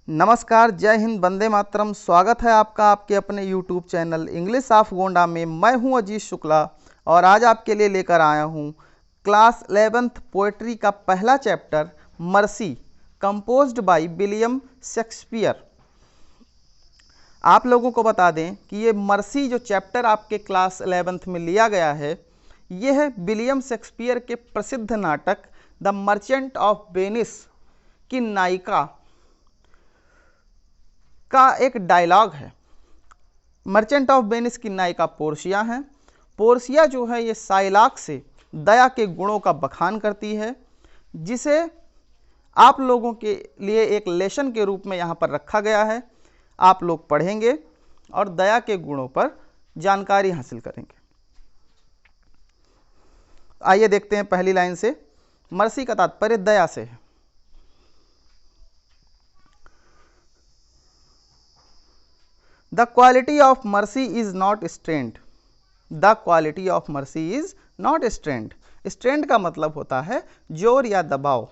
नमस्कार, जय हिंद, वंदे मातरम। स्वागत है आपका आपके अपने YouTube channel English of Gonda में। मैं हूं अजीज शुक्ला और आज आपके लिए लेकर आया हूं क्लास 11th पोएट्री का पहला chapter mercy, composed by William Shakespeare. आप लोगों को बता दें कि ये मर्सी जो चैप्टर आपके क्लास 11th में लिया गया है, यह है विलियम शेक्सपियर के प्रसिद्ध नाटक द मर्चेंट ऑफ वेनिस की नायिका का एक डायलॉग है। मर्चेंट ऑफ वेनिस की नायिका पोर्शिया हैं। पोर्शिया जो है ये साइलाक से दया के गुणों का बखान करती है, जिसे आप लोगों के लिए एक लेसन के रूप में यहाँ पर रखा गया है। आप लोग पढ़ेंगे और दया के गुणों पर जानकारी हासिल करेंगे। आइए देखते हैं पहली लाइन से। मर्सी का तात्पर्य दया से है। The quality of mercy is not strained. The quality of mercy is not strained. Strained का मतलब होता है जोर या दबाव।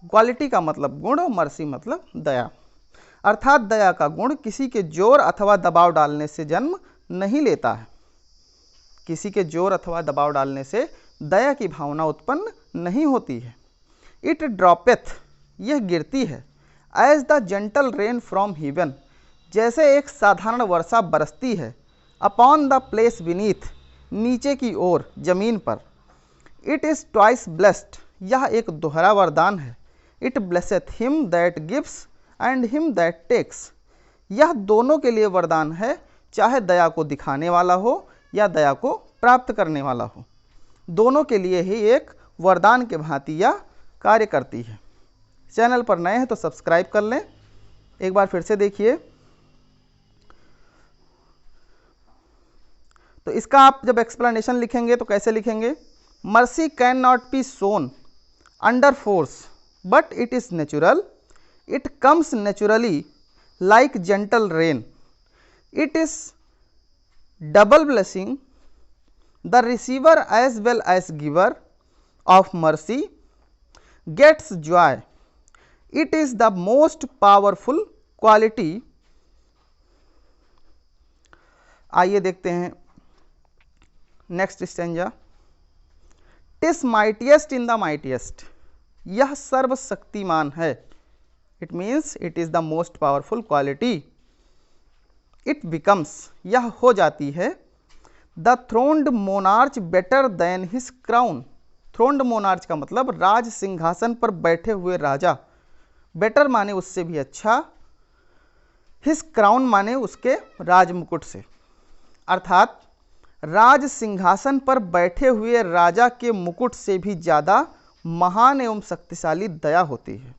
क्वालिटी का मतलब गुण, मर्सी मतलब दया। अर्थात दया का गुण किसी के जोर अथवा दबाव डालने से जन्म नहीं लेता है। किसी के जोर अथवा दबाव डालने से दया की भावना उत्पन्न नहीं होती है। It droppeth, यह गिरती है। As the gentle rain from heaven, जैसे एक साधारण वर्षा बरसती है। अपॉन द प्लेस बीनीथ, नीचे की ओर, जमीन पर। इट इज़ ट्वाइस ब्लेस्ड, यह एक दोहरा वरदान है। It blesseth him that gives and him that takes, यह दोनों के लिए वरदान है, चाहे दया को दिखाने वाला हो या दया को प्राप्त करने वाला हो। दोनों के लिए ही एक वरदान के भांति यह कार्य करती है। चैनल पर नए हैं तो सब्सक्राइब कर लें। एक बार फिर से देखिए। तो इसका आप जब एक्सप्लेनेशन लिखेंगे तो कैसे लिखेंगे? Mercy can not be shown under force but it is natural. It comes naturally like gentle rain. It is double blessing the receiver as well as giver of mercy gets Joy. It is the most powerful quality. आइए देखते हैं next stanza. TISS mightiest in the mightiest, यह सर्वशक्तिमान है। It means it is the most powerful quality. It becomes, यह हो जाती है। The throned monarch better than his crown. Throned monarch का मतलब राज सिंहासन पर बैठे हुए राजा। बेटर माने उससे भी अच्छा, हिज क्राउन माने उसके राज मुकुट से। अर्थात राज सिंहासन पर बैठे हुए राजा के मुकुट से भी ज़्यादा महान एवं शक्तिशाली दया होती है।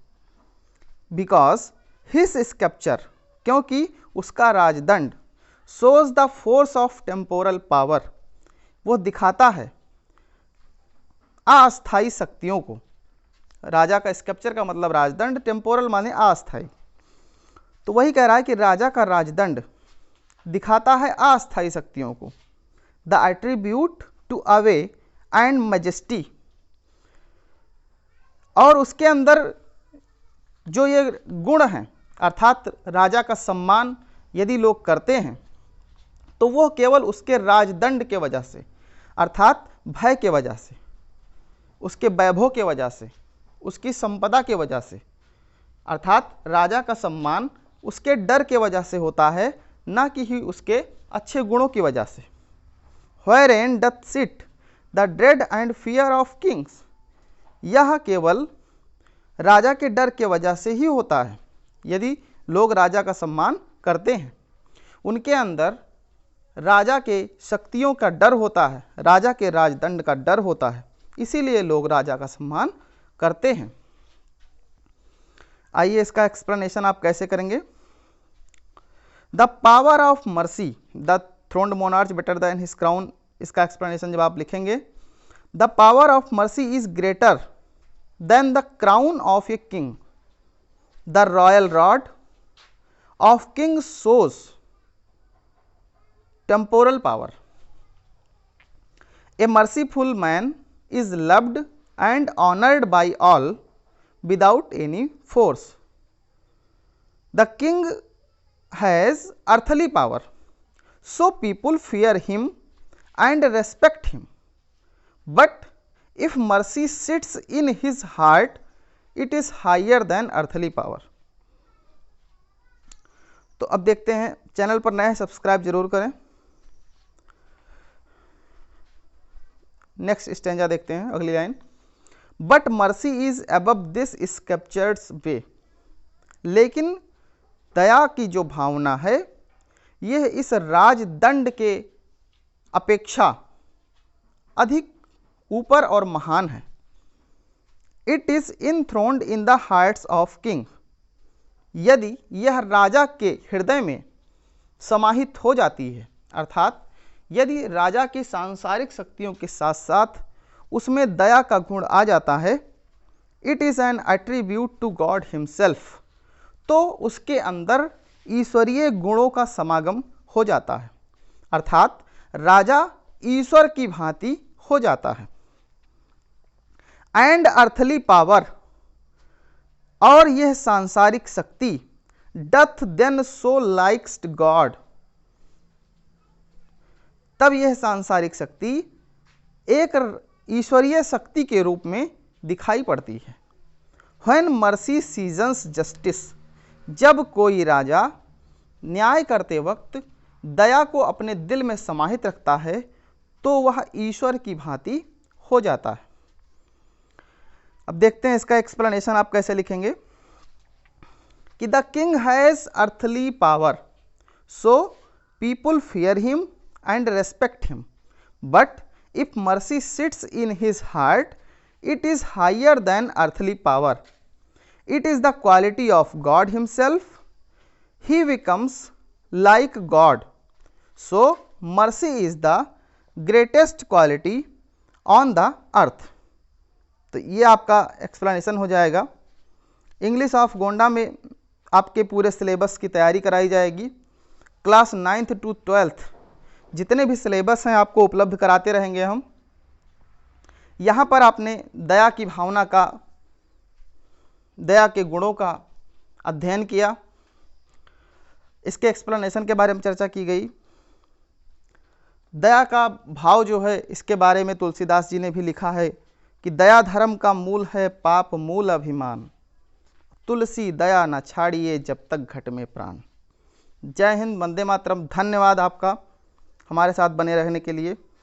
बिकॉज हिज स्कैप्चर, क्योंकि उसका राजदंड, shows the force of temporal power, वो दिखाता है अस्थायी शक्तियों को। राजा का स्कैप्चर का मतलब राजदंड, टेम्पोरल माने अस्थायी। तो वही कह रहा है कि राजा का राजदंड दिखाता है अस्थायी शक्तियों को। The attribute to awe and majesty, और उसके अंदर जो ये गुण हैं, अर्थात राजा का सम्मान यदि लोग करते हैं तो वो केवल उसके राजदंड के वजह से, अर्थात भय के वजह से, उसके वैभव के वजह से, उसकी संपदा के वजह से, अर्थात राजा का सम्मान उसके डर के वजह से होता है, ना कि ही उसके अच्छे गुणों की वजह से। Wherein doth sit the dread and fear of kings, यह केवल राजा के डर के वजह से ही होता है। यदि लोग राजा का सम्मान करते हैं, उनके अंदर राजा के शक्तियों का डर होता है, राजा के राजदंड का डर होता है, इसीलिए लोग राजा का सम्मान करते हैं। आइए इसका एक्सप्लेनेशन आप कैसे करेंगे? The power of mercy, the throned monarch better than his crown, इसका एक्सप्लेनेशन जब आप लिखेंगे, the power of mercy is greater than the crown of a king. The royal rod of king shows temporal power. A merciful man is loved and honoured bye all without any force. The king has earthly power, so people fear him and respect him, but if mercy sits in his heart it is higher than earthly power. तो अब देखते हैं, channel पर नए हैं subscribe जरूर करें। Next stanza देखते हैं, अगली line. But mercy is above this sceptred sway, लेकिन दया की जो भावना है यह इस राजदंड के अपेक्षा अधिक ऊपर और महान है। It is enthroned in the hearts of king, यदि यह राजा के हृदय में समाहित हो जाती है, अर्थात यदि राजा की सांसारिक शक्तियों के साथ साथ उसमें दया का गुण आ जाता है, it is an attribute to God himself, तो उसके अंदर ईश्वरीय गुणों का समागम हो जाता है, अर्थात राजा ईश्वर की भांति हो जाता है। एंड अर्थली पावर, और यह सांसारिक शक्ति, doth then show likest God, तब यह सांसारिक शक्ति एक ईश्वरीय शक्ति के रूप में दिखाई पड़ती है। व्हेन मर्सी सीजन्स जस्टिस, जब कोई राजा न्याय करते वक्त दया को अपने दिल में समाहित रखता है तो वह ईश्वर की भांति हो जाता है। अब देखते हैं इसका एक्सप्लेनेशन आप कैसे लिखेंगे कि the king has earthly power, so people fear him and respect him, but if mercy sits in his heart it is higher than earthly power. It is the quality of God himself, he becomes like God, so mercy is the greatest quality on the earth. तो ये आपका explanation हो जाएगा। English of Gonda में आपके पूरे syllabus की तैयारी कराई जाएगी। क्लास 9th to 12th जितने भी सिलेबस हैं आपको उपलब्ध कराते रहेंगे हम। यहाँ पर आपने दया की भावना का, दया के गुणों का अध्ययन किया, इसके एक्सप्लेनेशन के बारे में चर्चा की गई। दया का भाव जो है इसके बारे में तुलसीदास जी ने भी लिखा है कि दया धर्म का मूल है, पाप मूल अभिमान, तुलसी दया न छाड़िए जब तक घट में प्राण। जय हिंद, वंदे मातरम। धन्यवाद आपका हमारे साथ बने रहने के लिए।